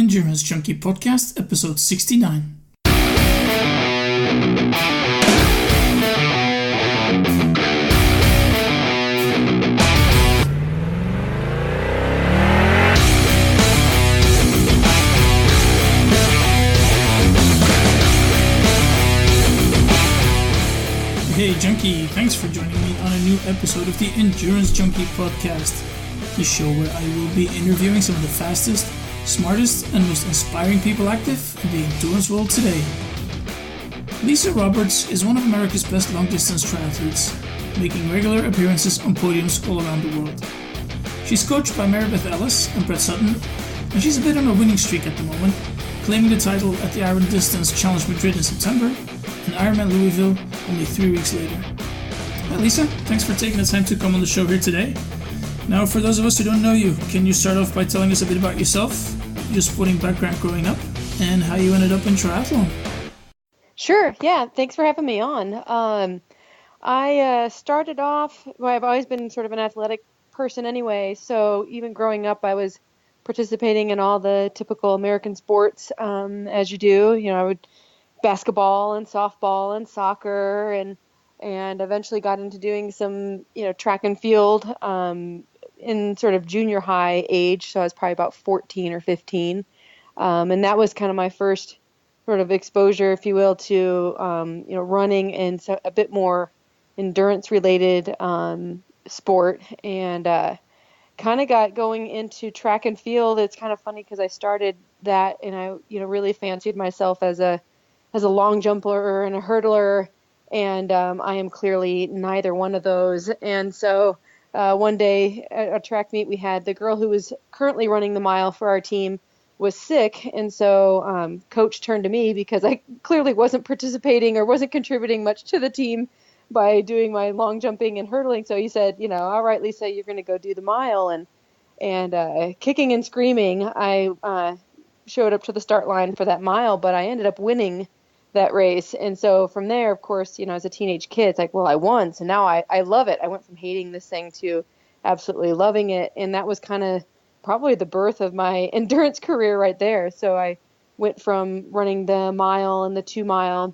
Endurance Junkie podcast, episode 69. Hey Junkie, thanks for joining me on a new episode of the Endurance Junkie podcast, the show where I will be interviewing some of the fastest, smartest, and most inspiring people active in the endurance world today. Lisa Roberts is one of America's best long-distance triathletes, making regular appearances on podiums all around the world. She's coached by Mary-Beth Ellis and Sutton, and she's a bit on a winning streak at the moment, claiming the title at the Iron Distance Challenge Madrid in September and Ironman Louisville only 3 weeks later. Hi Lisa, thanks for taking the time to come on the show here today. Now, for those of us who don't know you, can you start off by telling us a bit about yourself, your sporting background growing up, and how you ended up in triathlon? Sure, yeah, thanks for having me on. I started off, I've always been sort of an athletic person anyway, so even growing up I was participating in all the typical American sports, as you do. You know, I would basketball and softball and soccer and eventually got into doing some, track and field in sort of junior high age. So I was probably about 14 or 15. And that was kind of my first sort of exposure, if you will, to, running and so a bit more endurance related sport, and kind of got going into track and field. It's kind of funny because I started that and I, really fancied myself as a long jumper and a hurdler, and I am clearly neither one of those. And so one day at a track meet, we had the girl who was currently running the mile for our team was sick, and so coach turned to me because I clearly wasn't participating or wasn't contributing much to the team by doing my long jumping and hurdling. So he said, all right, Lisa, you're going to go do the mile. And kicking and screaming, I showed up to the start line for that mile, but I ended up winning that race. And so from there, of course, as a teenage kid, it's like, well, I won. So now I love it. I went from hating this thing to absolutely loving it. And that was kind of probably the birth of my endurance career right there. So I went from running the mile and the 2 mile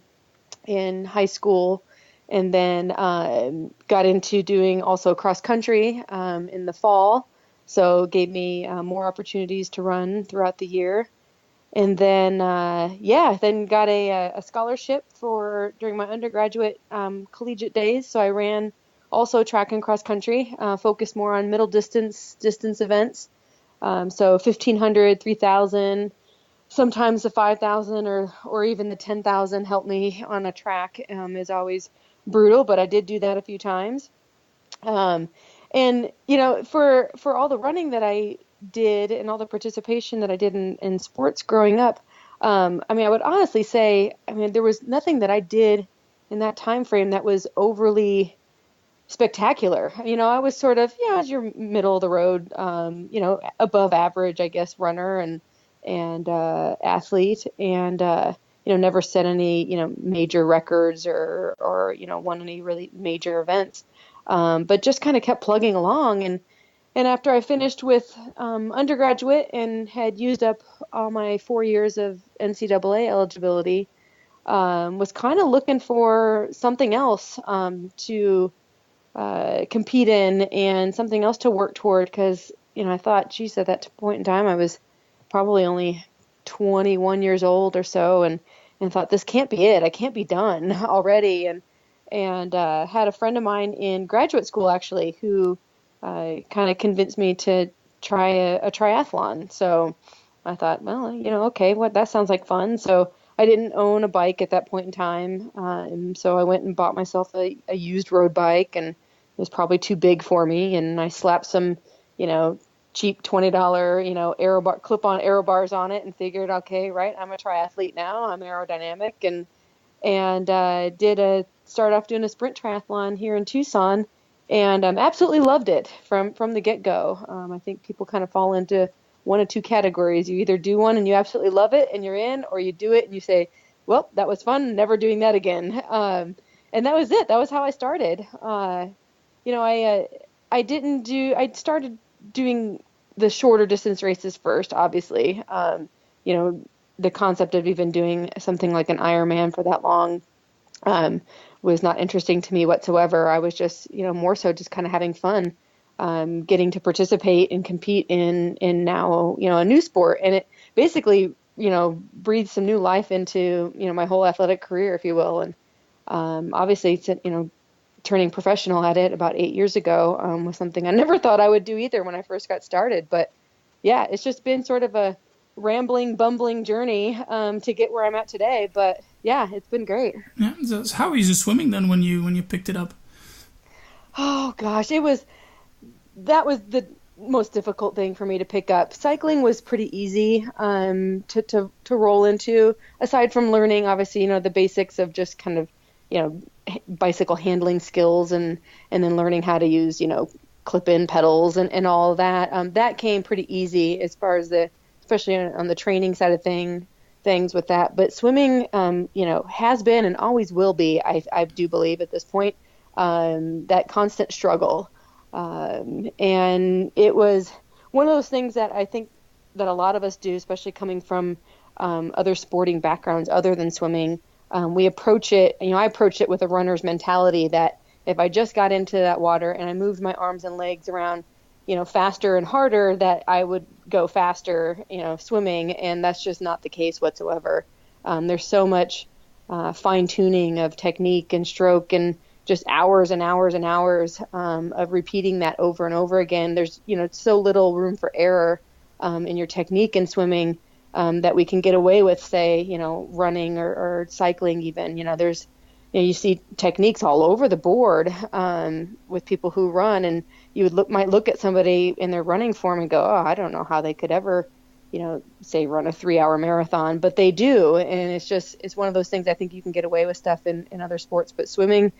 in high school, and then got into doing also cross country in the fall. So it gave me more opportunities to run throughout the year. And then, then got a scholarship during my undergraduate collegiate days. So I ran also track and cross country, focused more on middle distance events. So 1,500, 3,000, sometimes the 5,000 or even the 10,000 helped me on a track. Is always brutal, but I did do that a few times. And, for all the running that I did and all the participation that I did in sports growing up, I would honestly say, there was nothing that I did in that time frame that was overly spectacular. I was sort of, as your middle of the road, above average, I guess, runner and athlete, and never set any, major records or won any really major events, but just kind of kept plugging along. And after I finished with undergraduate and had used up all my 4 years of NCAA eligibility, was kind of looking for something else to compete in and something else to work toward, because, I thought, geez, at that point in time, I was probably only 21 years old or so, and thought, this can't be it. I can't be done already. And had a friend of mine in graduate school, actually, who kind of convinced me to try a triathlon. So I thought, well, okay, that sounds like fun. So I didn't own a bike at that point in time. And so I went and bought myself a used road bike, and it was probably too big for me. And I slapped some, cheap $20, clip-on aero bars on it, and figured, okay, right, I'm a triathlete now. I'm aerodynamic, and started off doing a sprint triathlon here in Tucson, and absolutely loved it from the get-go. I think people kind of fall into one of two categories. You either do one and you absolutely love it and you're in, or you do it and you say, well, that was fun, never doing that again. And that was it. That was how I started. I started doing the shorter distance races first, obviously. the concept of even doing something like an Ironman for that long was not interesting to me whatsoever. I was just, more so just kind of having fun, getting to participate and compete in now, a new sport. And it basically, breathed some new life into, my whole athletic career, if you will. And obviously, turning professional at it about 8 years ago was something I never thought I would do either when I first got started. But yeah, it's just been sort of a rambling, bumbling journey to get where I'm at today. But yeah, it's been great. Yeah. So how is your swimming then when you picked it up? Oh gosh, that was the most difficult thing for me to pick up. Cycling was pretty easy to roll into, aside from learning, obviously, the basics of just kind of, bicycle handling skills and then learning how to use, clip-in pedals and all of that. That came pretty easy as far as especially on the training side of things with that. But swimming, has been and always will be, I do believe at this point, that constant struggle. And it was one of those things that I think that a lot of us do, especially coming from other sporting backgrounds other than swimming. We approach it, I approach it with a runner's mentality that if I just got into that water and I moved my arms and legs around, faster and harder, that I would go faster, swimming. And that's just not the case whatsoever. There's so much fine tuning of technique and stroke and just hours and hours and hours of repeating that over and over again. There's, so little room for error in your technique in swimming that we can get away with, say, running or cycling even. There's, you see techniques all over the board with people who run, and you might look at somebody in their running form and go, oh, I don't know how they could ever, say run a 3-hour marathon, but they do. And it's one of those things. I think you can get away with stuff in other sports, but swimming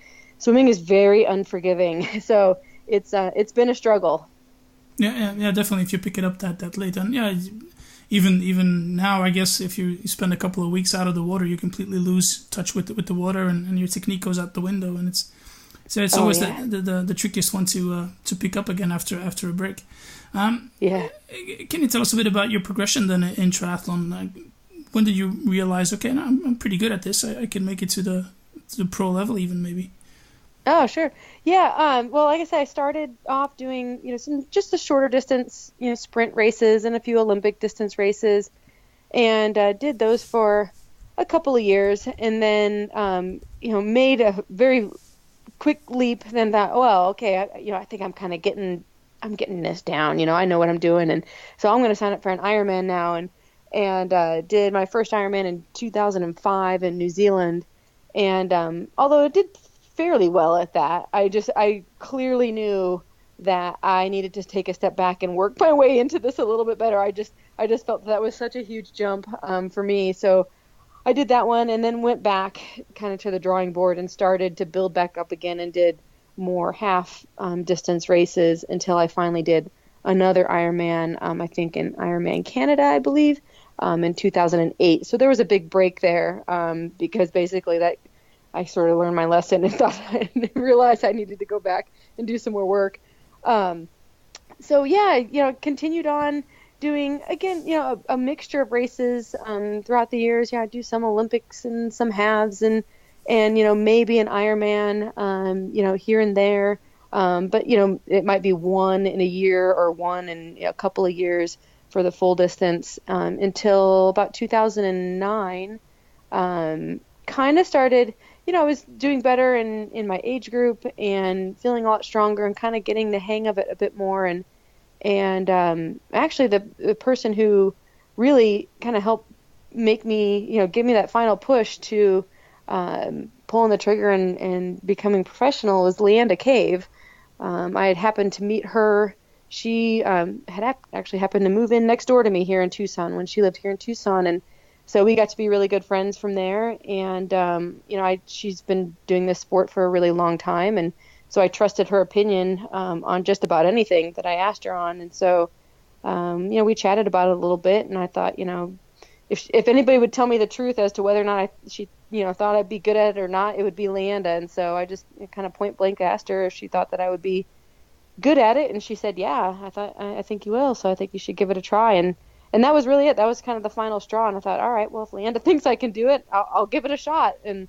is very unforgiving. So it's been a struggle. Yeah, definitely. If you pick it up that late, and yeah, even now, I guess if you spend a couple of weeks out of the water, you completely lose touch with the water, and your technique goes out the window. And it's always the trickiest one to pick up again after a break. Can you tell us a bit about your progression then in triathlon? When did you realize, okay, now I'm pretty good at this. I can make it to the pro level even maybe? Oh, sure. Yeah. Well, like I said, I started off doing, just the shorter distance, sprint races and a few Olympic distance races, and did those for a couple of years, and then, made a very quick leap. Then thought, well, okay, I think I'm kind of getting this down. I know what I'm doing, and so I'm going to sign up for an Ironman now, and did my first Ironman in 2005 in New Zealand, and although it did fairly well at that, I clearly knew that I needed to take a step back and work my way into this a little bit better. I just felt that was such a huge jump for me. So I did that one and then went back kind of to the drawing board and started to build back up again and did more half distance races until I finally did another Ironman, I think in Ironman Canada, I believe, in 2008. So there was a big break there because basically that I sort of learned my lesson and thought I realized I needed to go back and do some more work. So yeah, continued on doing again, a mixture of races throughout the years. Yeah, I do some Olympics and some halves and maybe an Ironman, here and there. But it might be one in a year or one in a couple of years for the full distance until about 2009. Kind of started. I was doing better in my age group and feeling a lot stronger and kind of getting the hang of it a bit more. And actually the person who really kind of helped make me, give me that final push to pulling the trigger and becoming professional was Leanda Cave. I had happened to meet her. She had actually happened to move in next door to me here in Tucson when she lived here in Tucson. And so we got to be really good friends from there. And, she's been doing this sport for a really long time. And so I trusted her opinion on just about anything that I asked her on. And so, we chatted about it a little bit. And I thought, if anybody would tell me the truth as to whether or not she thought I'd be good at it or not, it would be Leanda. And so I just kind of point blank asked her if she thought that I would be good at it. And she said, yeah, I think you will. So I think you should give it a try. And and that was really it. That was kind of the final straw. And I thought, all right, well, if Leanda thinks I can do it, I'll give it a shot. And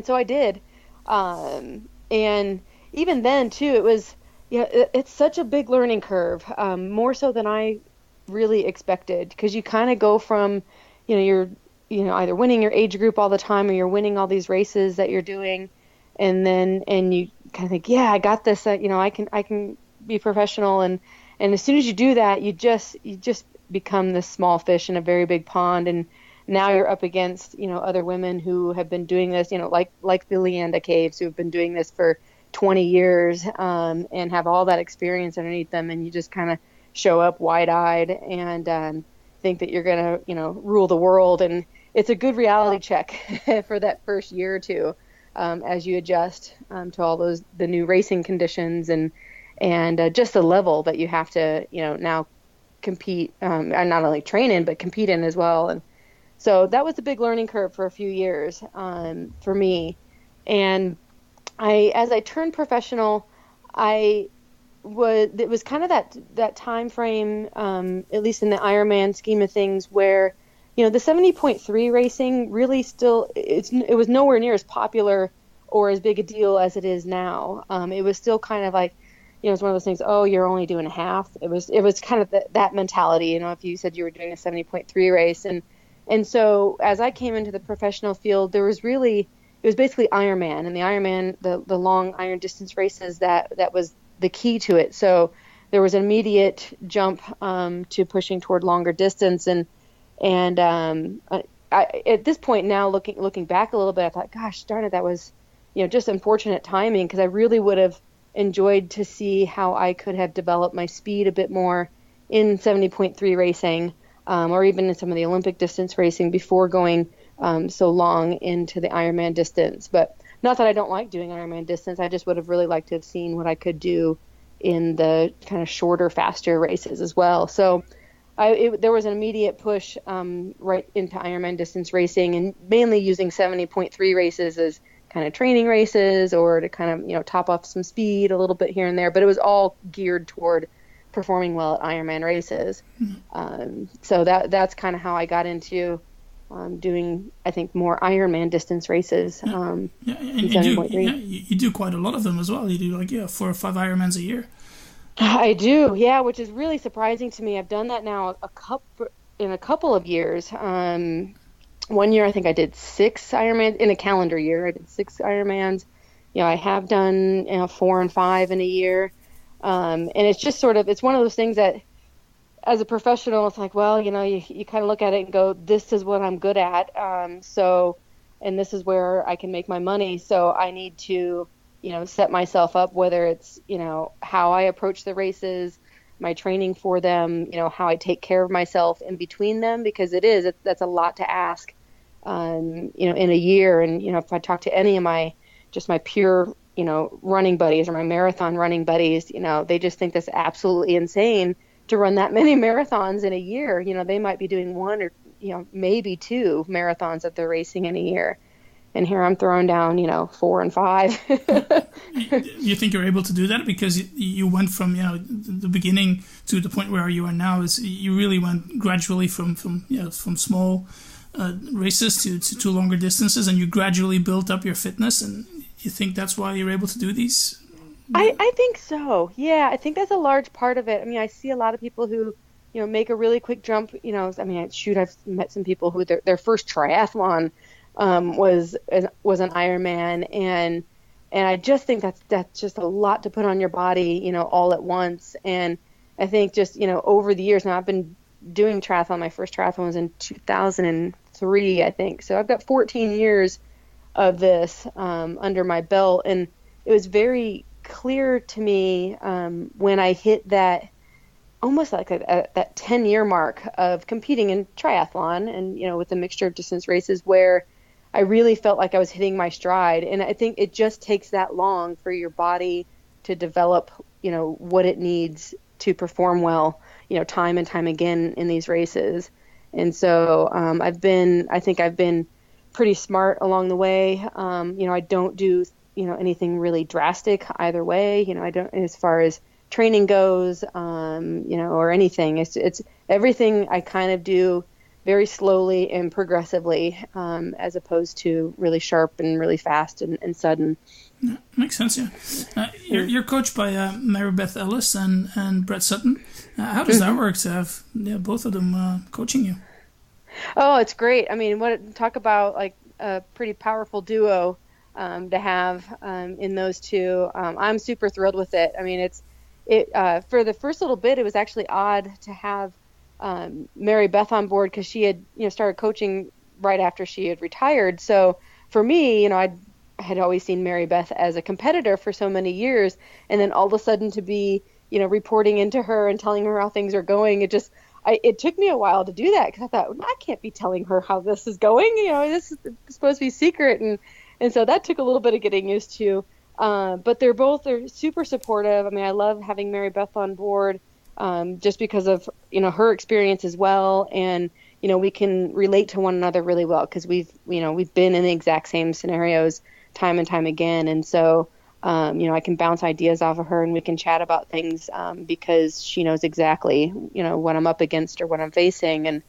so I did. And even then too, it was, it's such a big learning curve, more so than I really expected, because you kind of go from, you're, either winning your age group all the time, or you're winning all these races that you're doing. And you kind of think, yeah, I got this, I can be professional. And as soon as you do that, you just become this small fish in a very big pond. And now you're up against, other women who have been doing this, like the Leanda Caves, who have been doing this for 20 years, and have all that experience underneath them. And you just kind of show up wide-eyed and think that you're going to, rule the world. And it's a good reality check for that first year or two, as you adjust to all the new racing conditions and just the level that you have to, now compete, and not only train in, but compete in as well. And so that was a big learning curve for a few years, for me. And as I turned professional, it was kind of that time frame, at least in the Ironman scheme of things, where, the 70.3 racing really still, it was nowhere near as popular or as big a deal as it is now. It was still kind of like, it's one of those things, oh, you're only doing a half. It was kind of that mentality, if you said you were doing a 70.3 race. And so as I came into the professional field, it was basically Ironman, and the Ironman, the long iron distance races, that was the key to it. So there was an immediate jump to pushing toward longer distance. And I, at this point now, looking back a little bit, I thought, gosh darn it, that was, just unfortunate timing, because I really would have enjoyed to see how I could have developed my speed a bit more in 70.3 racing, or even in some of the Olympic distance racing before going so long into the Ironman distance. But not that I don't like doing Ironman distance, I just would have really liked to have seen what I could do in the kind of shorter, faster races as well. So there was an immediate push right into Ironman distance racing, and mainly using 70.3 races as kind of training races, or to kind of, top off some speed a little bit here and there. But it was all geared toward performing well at Ironman races. So that's kind of how I got into doing, I think, more Ironman distance races. And you do quite a lot of them as well. You do 4 or 5 Ironmans a year. I do, yeah, which is really surprising to me. I've done that now in a couple of years. One year I think I did 6 Ironmans in a calendar year. I did 6 Ironmans. I have done 4 and 5 in a year. And it's just it's one of those things that, as a professional, it's like, well, you kind of look at it and go, this is what I'm good at. And this is where I can make my money. So I need to, set myself up, whether it's, how I approach the races, my training for them, how I take care of myself in between them, because that's a lot to ask, in a year. And, if I talk to any of my pure, running buddies or my marathon running buddies, they just think that's absolutely insane to run that many marathons in a year. They might be doing 1 or, maybe 2 marathons that they're racing in a year. And here I'm throwing down, 4 and 5. You think you're able to do that because you went from, the beginning to the point where you are now? Is you really went gradually from small races to longer distances, and you gradually built up your fitness, and you think that's why you're able to do these? I think so. Yeah, I think that's a large part of it. I mean, I see a lot of people who, make a really quick jump. I've met some people who their first triathlon was an Ironman, and I just think that's just a lot to put on your body, all at once. And I think just, over the years now, I've been doing triathlon. My first triathlon was in 2003, I think. So I've got 14 years of this under my belt, and it was very clear to me when I hit that almost like that 10-year mark of competing in triathlon and, with a mixture of distance races, where I really felt like I was hitting my stride. And I think it just takes that long for your body to develop, what it needs to perform well, time and time again in these races. And so I've been pretty smart along the way. I don't do, anything really drastic either way. I don't, as far as training goes, or anything. It's everything I kind of do very slowly and progressively, as opposed to really sharp and really fast and sudden. Yeah, makes sense, yeah. You're coached by Mary-Beth Ellis and Brett Sutton. How does that work to have both of them coaching you? Oh, it's great. I mean, talk about like a pretty powerful duo to have in those two. I'm super thrilled with it. I mean, for the first little bit, it was actually odd to have Mary-Beth on board because she had started coaching right after she had retired. So for me, I had always seen Mary-Beth as a competitor for so many years, and then all of a sudden to be reporting into her and telling her how things are going, it took me a while to do that because I thought, I can't be telling her how this is going. This is supposed to be secret, and so that took a little bit of getting used to. But they're super supportive. I mean, I love having Mary-Beth on board just because of her experience as well, and we can relate to one another really well because we've been in the exact same scenarios time and time again, and so I can bounce ideas off of her and we can chat about things because she knows exactly what I'm up against or what I'm facing,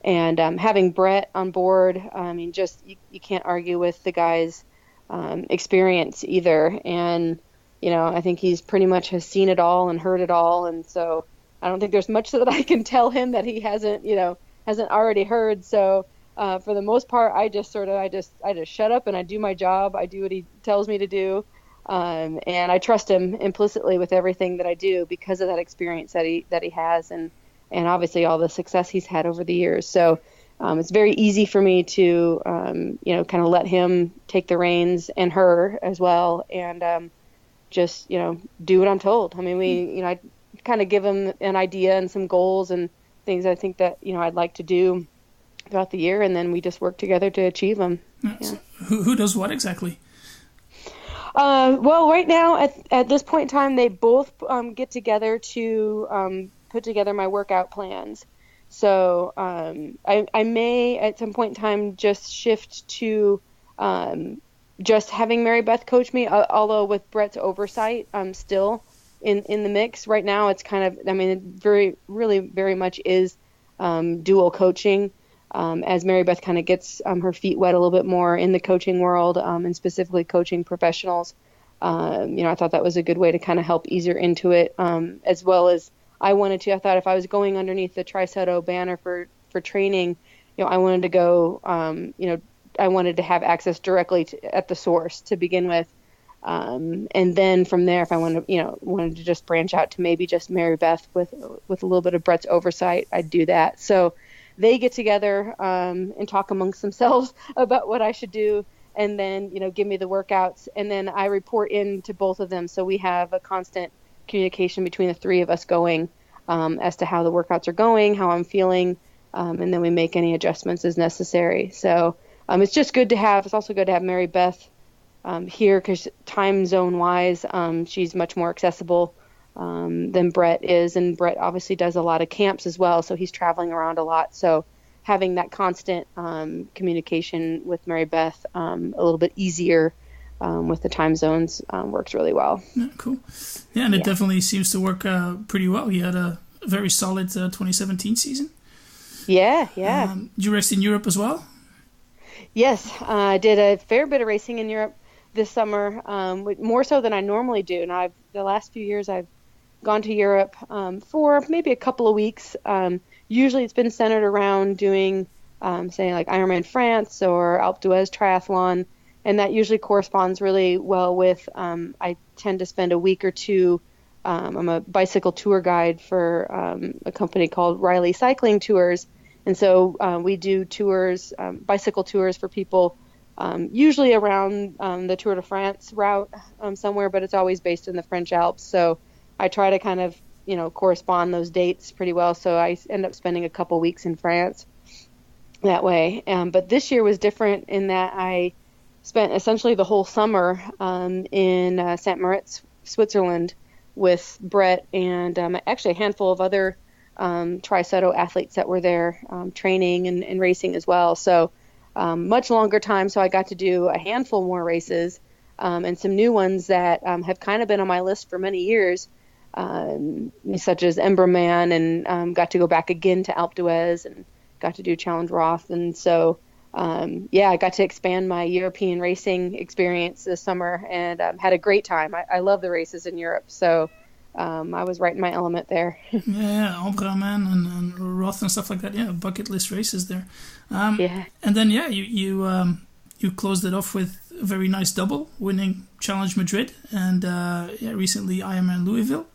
and having Brett on board, I mean, just you can't argue with the guy's experience either, and I think he's pretty much has seen it all and heard it all, and so I don't think there's much that I can tell him that he hasn't already heard. So for the most part, I just shut up and I do my job. I do what he tells me to do. And I trust him implicitly with everything that I do because of that experience that he has, and obviously all the success he's had over the years. So it's very easy for me to kind of let him take the reins, and her as well, and just do what I'm told. I mean, I kind of give him an idea and some goals and things I think that I'd like to do throughout the year, and then we just work together to achieve them. Yeah. So who does what exactly? Well, right now, at this point in time, they both get together to put together my workout plans. So I may, at some point in time, just shift to just having Mary-Beth coach me, although with Brett's oversight, I'm still in the mix. Right now, it's kind of, I mean, it really very much is dual coaching. As Mary-Beth kind of gets her feet wet a little bit more in the coaching world, and specifically coaching professionals. I thought that was a good way to kind of help ease her into it, as well as I wanted to. I thought if I was going underneath the Tri-Sutto banner for training, I wanted to go, I wanted to have access directly at the source to begin with. And then from there, if I wanted to just branch out to maybe just Mary-Beth with a little bit of Brett's oversight, I'd do that. So they get together and talk amongst themselves about what I should do, and then give me the workouts, and then I report in to both of them. So we have a constant communication between the three of us going as to how the workouts are going, how I'm feeling, and then we make any adjustments as necessary. So it's just good to have. It's also good to have Mary-Beth here because time zone wise, she's much more accessible than Brett is, and Brett obviously does a lot of camps as well, so he's traveling around a lot. So having that constant communication with Mary-Beth a little bit easier with the time zones works really well. Yeah, cool. Yeah, and it definitely seems to work pretty well. You had a very solid 2017 season. Yeah. Did you race in Europe as well? Yes, I did a fair bit of racing in Europe this summer, more so than I normally do. And the last few years I've gone to Europe for maybe a couple of weeks. Usually it's been centered around doing, say, like Ironman France or Alpe d'Huez triathlon, and that usually corresponds really well with, I tend to spend a week or two. I'm a bicycle tour guide for a company called Riley Cycling Tours, and so we do tours, bicycle tours for people, usually around the Tour de France route somewhere, but it's always based in the French Alps. So I try to kind of, correspond those dates pretty well. So I end up spending a couple weeks in France that way. But this year was different in that I spent essentially the whole summer in St. Moritz, Switzerland with Brett and actually a handful of other Tri-Sutto athletes that were there training and racing as well. So much longer time. So I got to do a handful more races and some new ones that have kind of been on my list for many years. such as Emberman, and got to go back again to Alpe d'Huez and got to do Challenge Roth. And so, I got to expand my European racing experience this summer, and had a great time. I love the races in Europe, so I was right in my element there. Yeah, Ironman and Roth and stuff like that. Yeah, bucket list races there. Yeah. And then you closed it off with a very nice double, winning Challenge Madrid and recently Ironman Louisville.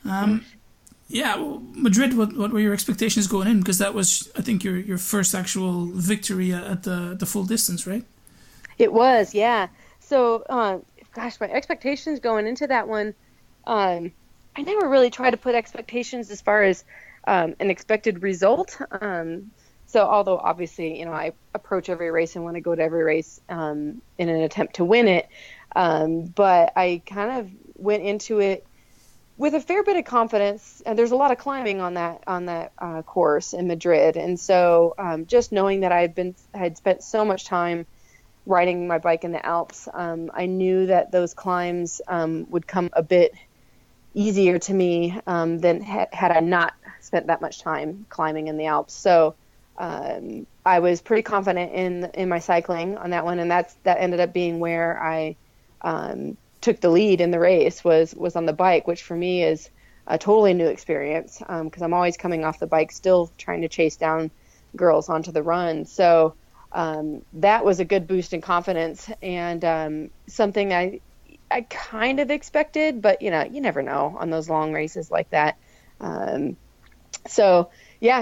Madrid. What were your expectations going in? Because that was, I think, your first actual victory at the full distance, right? It was, yeah. So, my expectations going into that one, I never really tried to put expectations as far as an expected result. So although obviously, I approach every race and want to go to every race in an attempt to win it, but I kind of went into it with a fair bit of confidence. And there's a lot of climbing on that course in Madrid, and so just knowing that I had spent so much time riding my bike in the Alps, I knew that those climbs would come a bit easier to me than had I not spent that much time climbing in the Alps. So I was pretty confident in my cycling on that one, and that ended up being where I took the lead in the race was on the bike, which for me is a totally new experience because I'm always coming off the bike, still trying to chase down girls onto the run. So that was a good boost in confidence, and something I kind of expected, but you never know on those long races like that. I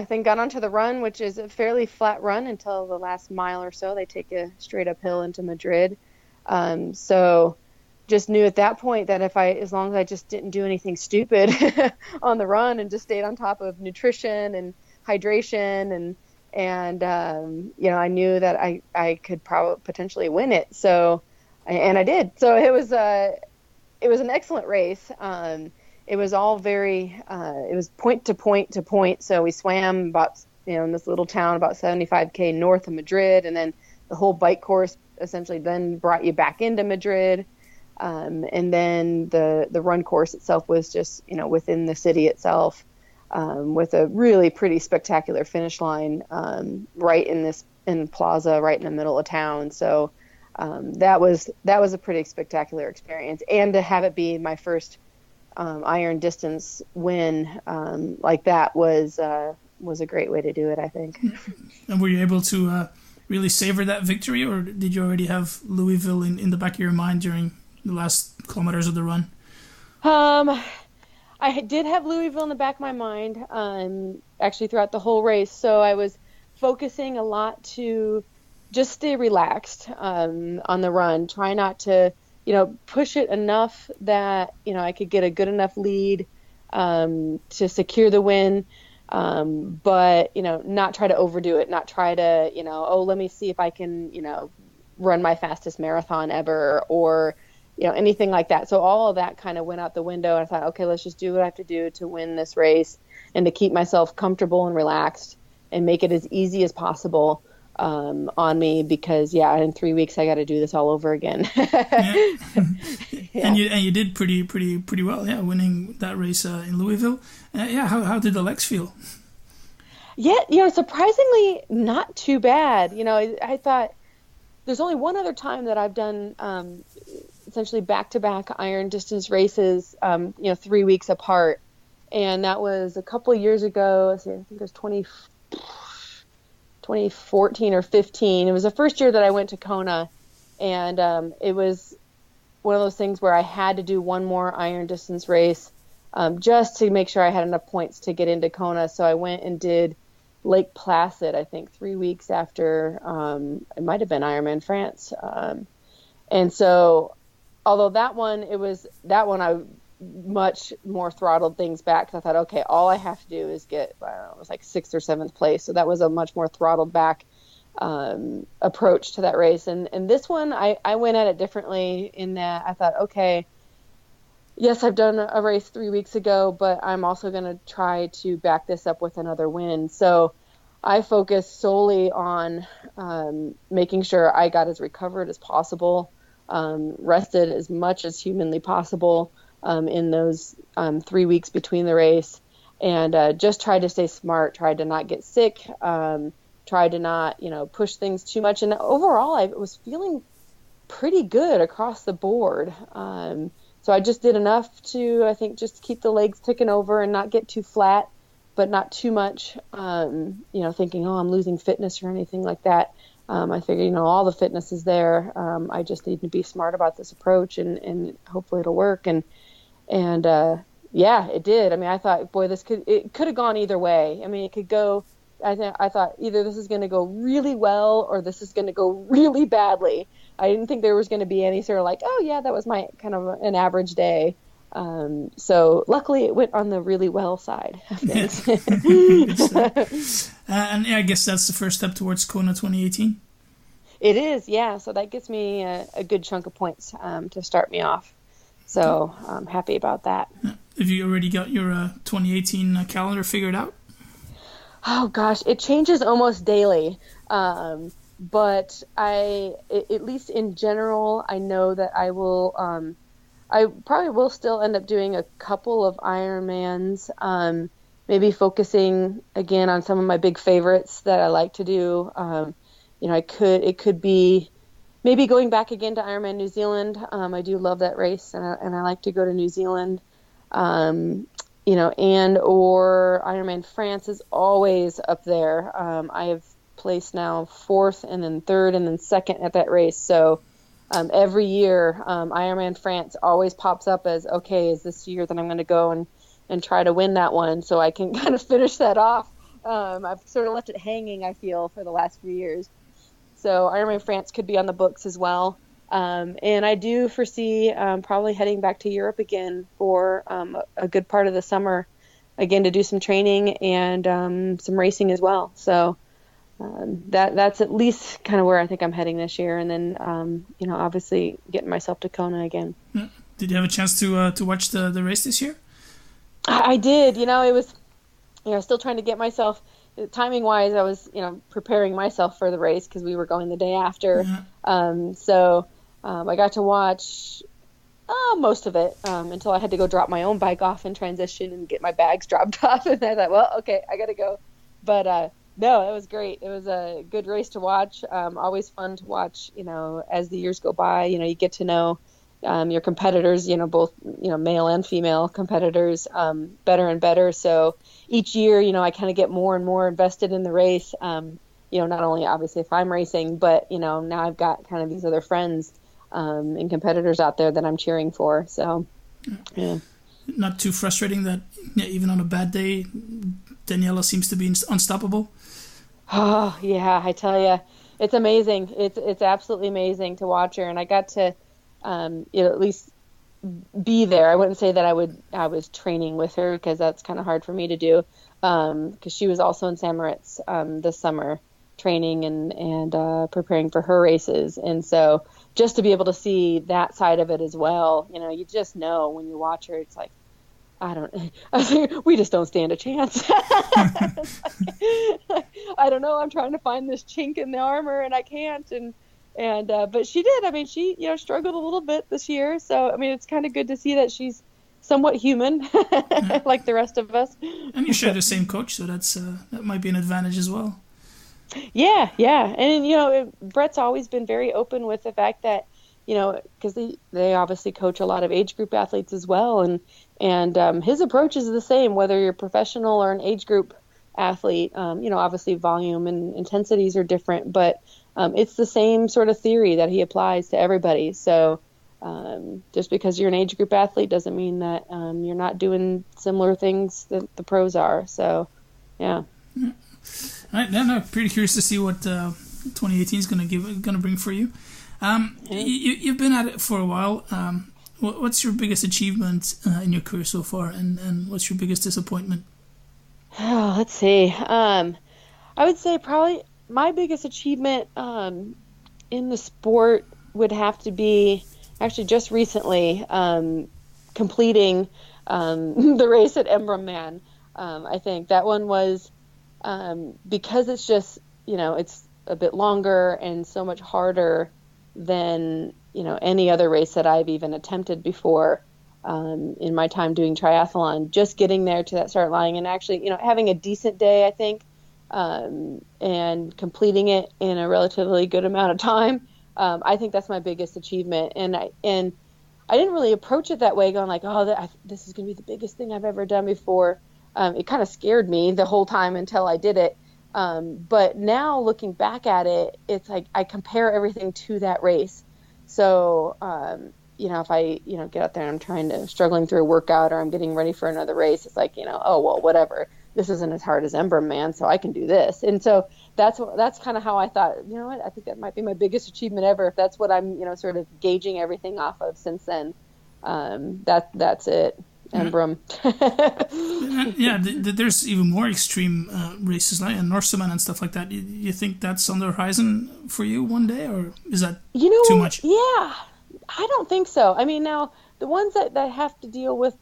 then got onto the run, which is a fairly flat run until the last mile or so. They take you straight uphill into Madrid. So just knew at that point that as long as I just didn't do anything stupid on the run and just stayed on top of nutrition and hydration and I knew that I could probably potentially win it. So, and I did. So it was an excellent race. It was all it was point to point to point. So we swam about, in this little town about 75K north of Madrid. And then the whole bike course essentially then brought you back into Madrid. And then the run course itself was just, within the city itself, with a really pretty spectacular finish line, right in Plaza, right in the middle of town. So, that was a pretty spectacular experience. And to have it be my first iron distance win like that was a great way to do it, I think. And were you able to really savor that victory, or did you already have Louisville in the back of your mind during the last kilometers of the run? I did have Louisville in the back of my mind, actually throughout the whole race. So I was focusing a lot to just stay relaxed on the run, try not to push it enough that, I could get a good enough lead to secure the win, but, not try to overdo it, not try to, let me see if I can, run my fastest marathon ever or, anything like that. So all of that kind of went out the window. And I thought, okay, let's just do what I have to do to win this race and to keep myself comfortable and relaxed and make it as easy as possible on me, because in 3 weeks I got to do this all over again. Yeah. And you did pretty well, winning that race in Louisville. How did the legs feel? Yeah, surprisingly not too bad. I thought there's only one other time that I've done essentially back-to-back iron distance races 3 weeks apart, and that was a couple of years ago. I think it was 2014 or 15. It was the first year that I went to Kona, and it was one of those things where I had to do one more iron distance race just to make sure I had enough points to get into Kona. So I went and did Lake Placid, I think 3 weeks after it might have been Ironman France. And so although that one I much more throttled things back, because I thought, okay, all I have to do is get, I don't know, it was like 6th or 7th place. So that was a much more throttled back approach to that race. And this one, I went at it differently in that I thought, okay, yes, I've done a race 3 weeks ago, but I'm also going to try to back this up with another win. So I focused solely on making sure I got as recovered as possible, rested as much as humanly possible, in those 3 weeks between the race, and just tried to stay smart, tried to not get sick, tried to not, push things too much. And overall, I was feeling pretty good across the board. So I just did enough to, I think, just keep the legs ticking over and not get too flat, but not too much, thinking, oh, I'm losing fitness or anything like that. I figured, all the fitness is there. I just need to be smart about this approach, and hopefully it'll work. And it did. I mean, I thought, boy, it could have gone either way. I mean, it could go, I thought either this is going to go really well or this is going to go really badly. I didn't think there was going to be any sort of like, oh yeah, that was my kind of an average day. So luckily it went on the really well side of things. And I guess that's the first step towards Kona 2018. It is, yeah. So that gets me a good chunk of points to start me off. So I'm happy about that. Have you already got your 2018 calendar figured out? Oh gosh, it changes almost daily. But at least in general, I know that I probably will still end up doing a couple of Ironmans, maybe focusing again on some of my big favorites that I like to do. It could be maybe going back again to Ironman New Zealand. I do love that race, and I like to go to New Zealand. And or Ironman France is always up there. I have placed now 4th and then 3rd and then 2nd at that race. So every year, Ironman France always pops up as, okay, is this year that I'm going to go and try to win that one so I can kind of finish that off. I've sort of left it hanging, I feel, for the last few years. So Ironman France could be on the books as well. And I do foresee probably heading back to Europe again for a good part of the summer, again, to do some training and some racing as well. So that's at least kind of where I think I'm heading this year. And then, obviously getting myself to Kona again. Did you have a chance to watch the race this year? I did. It was, still trying to get myself, timing wise, I was, preparing myself for the race because we were going the day after. So I got to watch most of it until I had to go drop my own bike off in transition and get my bags dropped off. And I thought, well, okay, I got to go. But no, it was great. It was a good race to watch. Always fun to watch, as the years go by. You get to know your competitors, both, male and female competitors better and better. So each year, I kind of get more and more invested in the race. Not only obviously if I'm racing, but, now I've got kind of these other friends and competitors out there that I'm cheering for. So, yeah. Not too frustrating that even on a bad day, Daniela seems to be unstoppable. Oh, yeah, I tell you, it's amazing. It's absolutely amazing to watch her. And I got to, at least be there. I wouldn't say that I was training with her because that's kind of hard for me to do. Because she was also in St. Moritz this summer training and preparing for her races. And so just to be able to see that side of it as well, you just know when you watch her, it's like, we just don't stand a chance. I don't know. I'm trying to find this chink in the armor and I can't. But she did. I mean, she, struggled a little bit this year. So, I mean, it's kind of good to see that she's somewhat human like the rest of us. And you share the same coach. So that might be an advantage as well. Yeah. And, Brett's always been very open with the fact that, because they obviously coach a lot of age group athletes as well. And his approach is the same, whether you're professional or an age group athlete. Obviously volume and intensities are different, but it's the same sort of theory that he applies to everybody. So just because you're an age group athlete doesn't mean that you're not doing similar things that the pros are. So, yeah. All right, no, pretty curious to see what 2018 is going to bring for you. You've been at it for a while. What's your biggest achievement in your career so far, and what's your biggest disappointment? Oh, let's see. I would say probably my biggest achievement in the sport would have to be actually just recently completing the race at Ironman. I think that one was because it's just, it's a bit longer and so much harder than, any other race that I've even attempted before. in my time doing triathlon, just getting there to that start line and actually, having a decent day, I think, and completing it in a relatively good amount of time. I think that's my biggest achievement. And I didn't really approach it that way, going like, oh, this is going to be the biggest thing I've ever done before. It kind of scared me the whole time until I did it. But now looking back at it, it's like I compare everything to that race. So, if I, get out there and I'm struggling through a workout or I'm getting ready for another race, it's like, oh, well, whatever. This isn't as hard as Ironman, so I can do this. And so that's kind of how I thought, what, I think that might be my biggest achievement ever. If that's what I'm, sort of gauging everything off of since then, that's it. Embrum. There's even more extreme races like Norseman and stuff like that. You think that's on the horizon for you one day, or is that too much? Yeah, I don't think so. I mean, now the ones that have to deal with,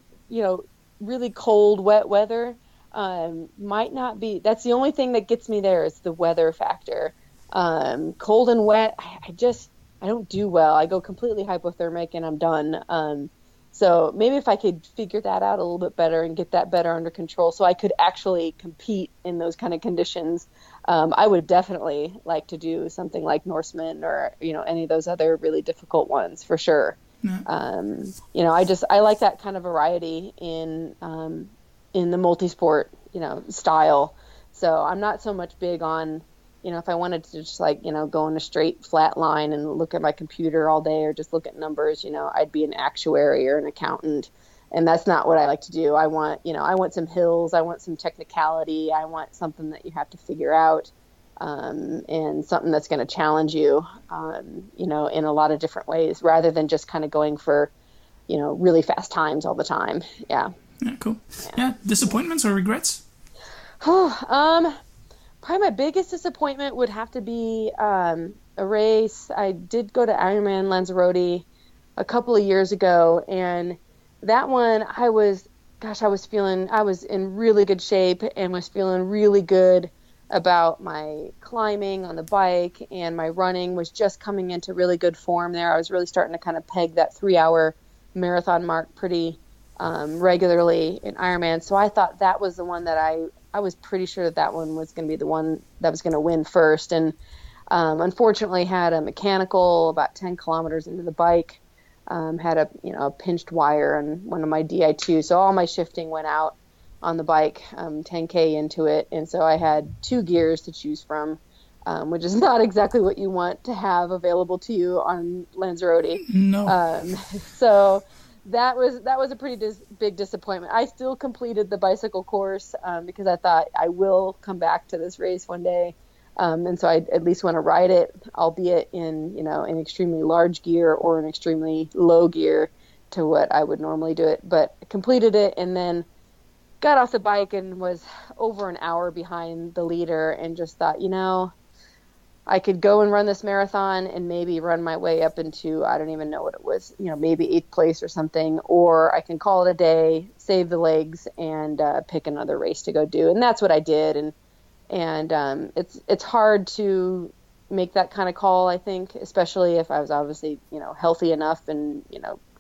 really cold, wet weather might not be. That's the only thing that gets me there is the weather factor. Cold and wet, I don't do well. I go completely hypothermic and I'm done. So maybe if I could figure that out a little bit better and get that better under control so I could actually compete in those kind of conditions, I would definitely like to do something like Norseman or, any of those other really difficult ones for sure. Yeah. I like that kind of variety in the multi-sport, style. So I'm not so much big on, if I wanted to just go in a straight flat line and look at my computer all day or just look at numbers, I'd be an actuary or an accountant. And that's not what I like to do. I want some hills. I want some technicality. I want something that you have to figure out, and something that's going to challenge you, in a lot of different ways rather than just kind of going for, really fast times all the time. Yeah. Yeah. Cool. Yeah. Disappointments or regrets? Probably my biggest disappointment would have to be a race. I did go to Ironman Lanzarote a couple of years ago, and that one I was in really good shape and was feeling really good about my climbing on the bike, and my running was just coming into really good form there. I was really starting to kind of peg that 3-hour marathon mark pretty regularly in Ironman. So I thought that was the one that I was pretty sure that one was going to be the one that was going to win first. And unfortunately had a mechanical about 10 kilometers into the bike, had a pinched wire on one of my Di2. So all my shifting went out on the bike, 10K into it. And so I had 2 gears to choose from, which is not exactly what you want to have available to you on Lanzarote. No. So that was a pretty big disappointment. I still completed the bicycle course because I thought I will come back to this race one day, and so I at least want to ride it, albeit in an extremely large gear or an extremely low gear to what I would normally do it. But I completed it and then got off the bike and was over an hour behind the leader and just thought, I could go and run this marathon and maybe run my way up into, I don't even know what it was, maybe 8th place or something, or I can call it a day, save the legs, and pick another race to go do. And that's what I did. And it's hard to make that kind of call, I think, especially if I was obviously, healthy enough and,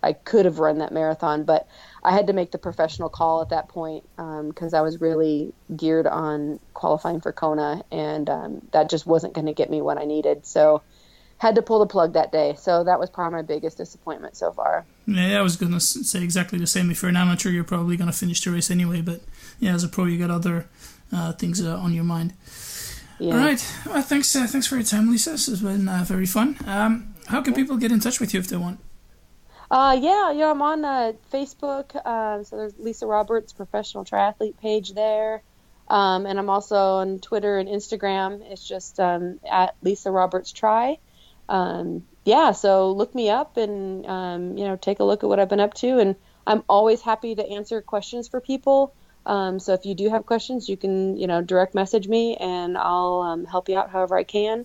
I could have run that marathon, but I had to make the professional call at that point because I was really geared on qualifying for Kona, and that just wasn't going to get me what I needed. So had to pull the plug that day. So that was probably my biggest disappointment so far. Yeah, I was going to say exactly the same. If you're an amateur, you're probably going to finish the race anyway. But yeah, as a pro, you got other things on your mind. Yeah. All right. Well, thanks for your time, Lisa. This has been very fun. How can people get in touch with you if they want? I'm on Facebook. So there's Lisa Roberts Professional Triathlete page there. And I'm also on Twitter and Instagram. It's just at Lisa Roberts Tri. So look me up and, take a look at what I've been up to. And I'm always happy to answer questions for people. So if you do have questions, you can, direct message me and I'll help you out however I can.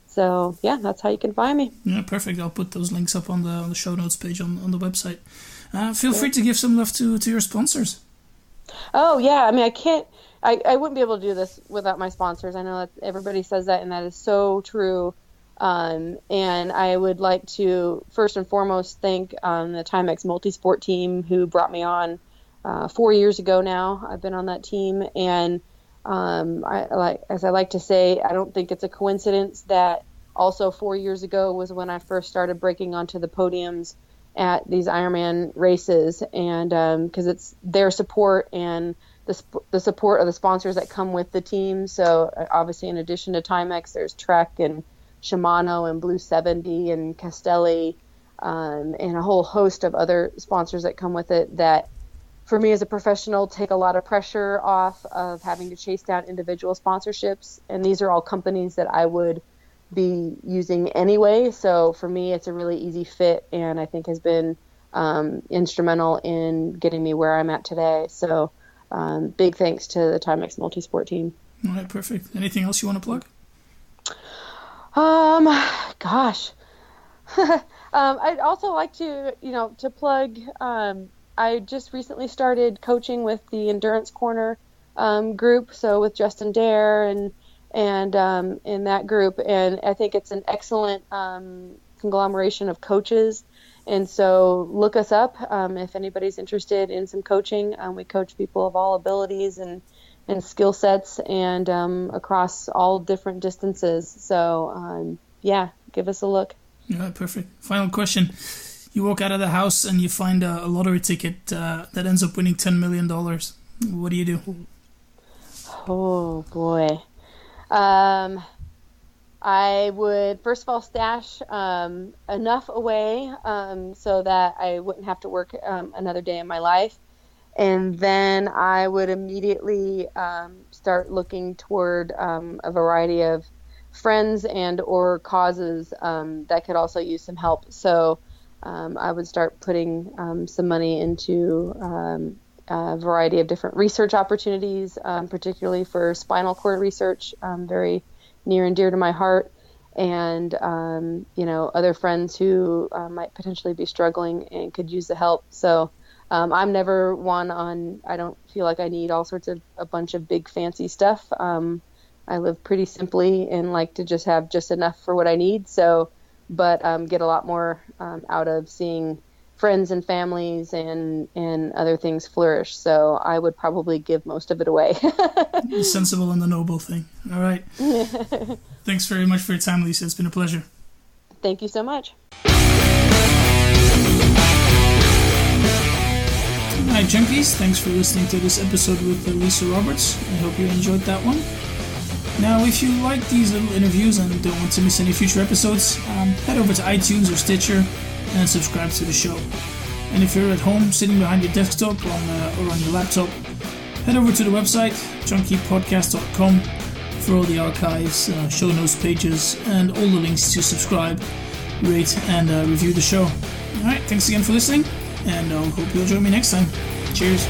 So, yeah, that's how you can find me. Yeah, perfect. I'll put those links up on the show notes page on the website. Feel free to give some love to your sponsors. Oh, yeah. I mean, I wouldn't be able to do this without my sponsors. I know that everybody says that, and that is so true. And I would like to first and foremost thank the Timex Multisport team who brought me on 4 years ago now. I've been on that team, and as I like to say, I don't think it's a coincidence that also 4 years ago was when I first started breaking onto the podiums at these Ironman races, and because it's their support and the support of the sponsors that come with the team. So obviously, in addition to Timex, there's Trek and Shimano and Blue 70 and Castelli, and a whole host of other sponsors that come with it that, for me as a professional, take a lot of pressure off of having to chase down individual sponsorships. And these are all companies that I would be using anyway. So for me, it's a really easy fit, and I think has been instrumental in getting me where I'm at today. So big thanks to the Timex Multisport team. All right, perfect. Anything else you want to plug? Gosh. I'd also like to plug, I just recently started coaching with the Endurance Corner group, so with Justin Dare and in that group, and I think it's an excellent conglomeration of coaches, and so look us up if anybody's interested in some coaching. We coach people of all abilities and skill sets, and across all different distances, so give us a look. Yeah, perfect. Final question. You walk out of the house and you find a lottery ticket that ends up winning $10 million. What do you do? Oh, boy. I would, first of all, stash enough away so that I wouldn't have to work another day in my life. And then I would immediately start looking toward a variety of friends and or causes that could also use some help. So I would start putting some money into a variety of different research opportunities, particularly for spinal cord research, very near and dear to my heart, and other friends who might potentially be struggling and could use the help. So I'm never one on, I don't feel like I need all sorts of a bunch of big fancy stuff. I live pretty simply and like to just have just enough for what I need. So, but get a lot more out of seeing friends and families and other things flourish. So I would probably give most of it away. The sensible and the noble thing. All right. Thanks very much for your time, Lisa. It's been a pleasure. Thank you so much. Hi, Junkies. Thanks for listening to this episode with Lisa Roberts. I hope you enjoyed that one. Now, if you like these little interviews and don't want to miss any future episodes, head over to iTunes or Stitcher and subscribe to the show. And if you're at home sitting behind your desktop or on your laptop, head over to the website junkiepodcast.com for all the archives, show notes pages, and all the links to subscribe, rate, and review the show. Alright, thanks again for listening, and I hope you'll join me next time. Cheers.